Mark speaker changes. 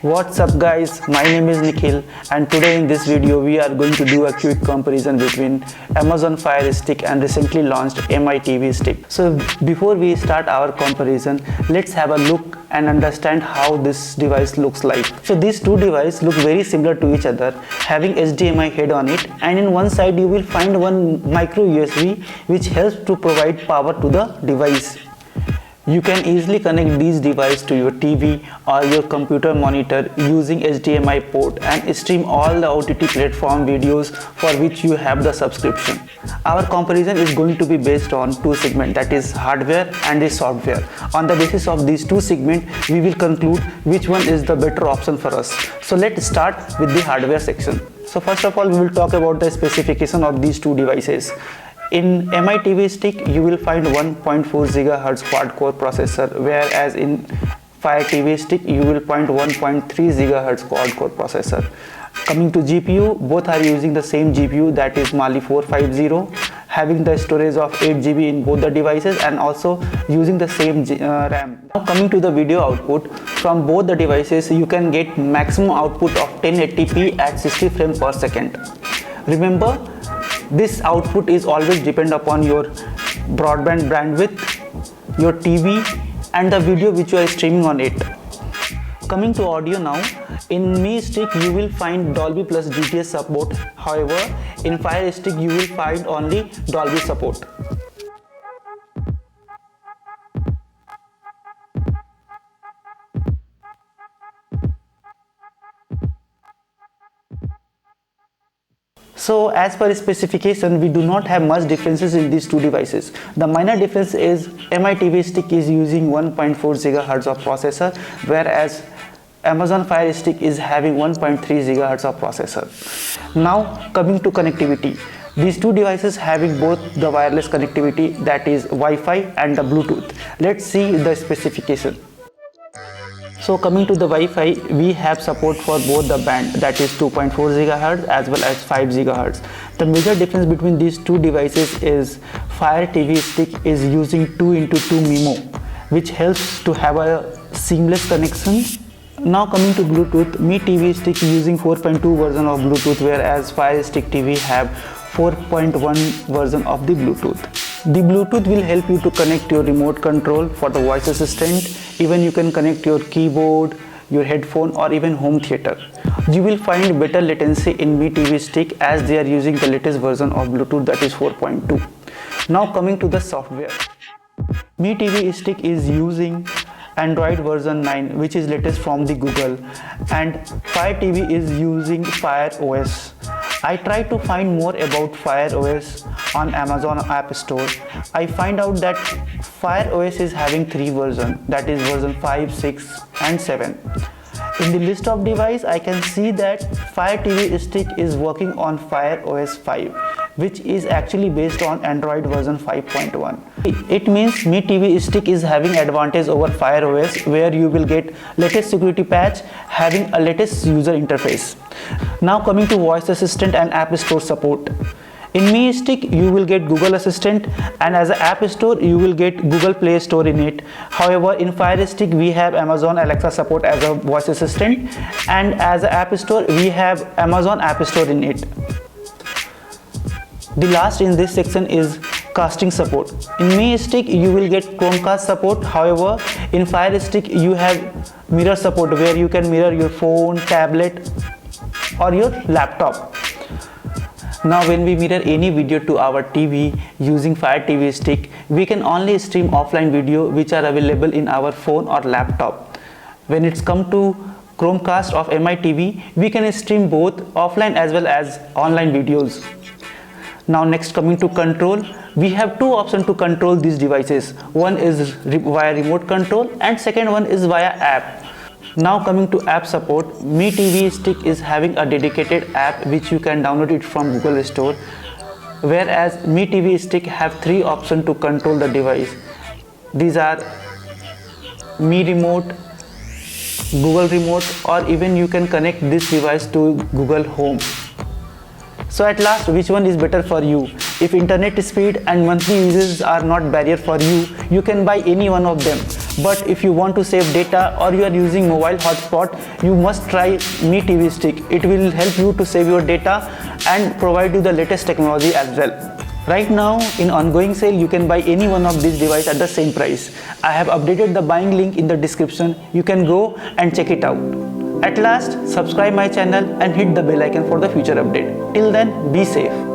Speaker 1: What's up guys, my name is Nikhil and today in this video we are going to do a quick comparison between Amazon Fire Stick and recently launched Mi TV Stick. So before we start our comparison, let's have a look and understand how this device looks like. So these two devices look very similar to each other, having HDMI head on it, and in one side you will find one micro USB which helps to provide power to the device. You can easily connect these devices to your TV or your computer monitor using HDMI port and stream all the OTT platform videos for which you have the subscription. Our comparison is going to be based on two segments, that is hardware and the software. On the basis of these two segments, we will conclude which one is the better option for us. So let's start with the hardware section. So first of all, we will talk about the specification of these two devices. In Mi TV Stick, you will find 1.4 GHz quad-core processor, whereas in Fire TV Stick, you will find 1.3 GHz quad-core processor. Coming to GPU, both are using the same GPU, that is Mali 450, having the storage of 8 GB in both the devices and also using the same RAM. Now coming to the video output, from both the devices, you can get maximum output of 1080p at 60 frames per second. Remember, this output is always depend upon your broadband bandwidth, your TV and the video which you are streaming on it. Coming to audio now, in Mi Stick you will find Dolby plus DTS support. However, in Fire Stick you will find only Dolby support. So as per specification, we do not have much differences in these two devices. The minor difference is Mi TV Stick is using 1.4 GHz of processor, whereas Amazon Fire Stick is having 1.3 GHz of processor. Now coming to connectivity, these two devices having both the wireless connectivity, that is Wi-Fi and the Bluetooth. Let's see the specification. So coming to the Wi-Fi, we have support for both the band, that is 2.4 GHz as well as 5 GHz. The major difference between these two devices is Fire TV Stick is using 2x2 MIMO, which helps to have a seamless connection. Now coming to Bluetooth, Mi TV Stick using 4.2 version of Bluetooth, whereas Fire Stick TV have 4.1 version of the Bluetooth. The Bluetooth will help you to connect your remote control for the voice assistant. Even you can connect your keyboard, your headphone or even home theater. You will find better latency in Mi TV Stick as they are using the latest version of Bluetooth, that is 4.2. Now coming to the software. Mi TV Stick is using Android version 9, which is latest from the Google, and Fire TV is using Fire OS. I tried to find more about Fire OS on Amazon App Store. I find out that Fire OS is having 3 versions, that is version 5, 6 and 7. In the list of device, I can see that Fire TV Stick is working on Fire OS 5, which is actually based on Android version 5.1. It means Mi TV Stick is having advantage over Fire OS, where you will get latest security patch having a latest user interface. Now coming to voice assistant and app store support. In Mi Stick you will get Google Assistant, and as an app store you will get Google Play Store in it. However, in Fire Stick we have Amazon Alexa support as a voice assistant, and as an app store we have Amazon App Store in it. The last in this section is casting support. In Mi Stick you will get Chromecast support. However, in Fire Stick you have mirror support, where you can mirror your phone, tablet or your laptop. Now when we mirror any video to our TV using Fire TV Stick, we can only stream offline video which are available in our phone or laptop. When it's come to Chromecast of Mi TV, we can stream both offline as well as online videos. Now next, coming to control, we have two options to control these devices. One is via remote control and second one is via app. Now coming to app support, Mi TV Stick is having a dedicated app which you can download it from Google Store, whereas Mi TV Stick have 3 options to control the device. These are Mi Remote, Google Remote, or even you can connect this device to Google Home. So at last, which one is better for you? If internet speed and monthly uses are not barrier for you, you can buy any one of them. But if you want to save data or you are using mobile hotspot, you must try Mi TV Stick. It will help you to save your data and provide you the latest technology as well. Right now in ongoing sale, you can buy any one of these devices at the same price. I have updated the buying link in the description. You can go and check it out. At last, subscribe my channel and hit the bell icon for the future update. Till then, be safe.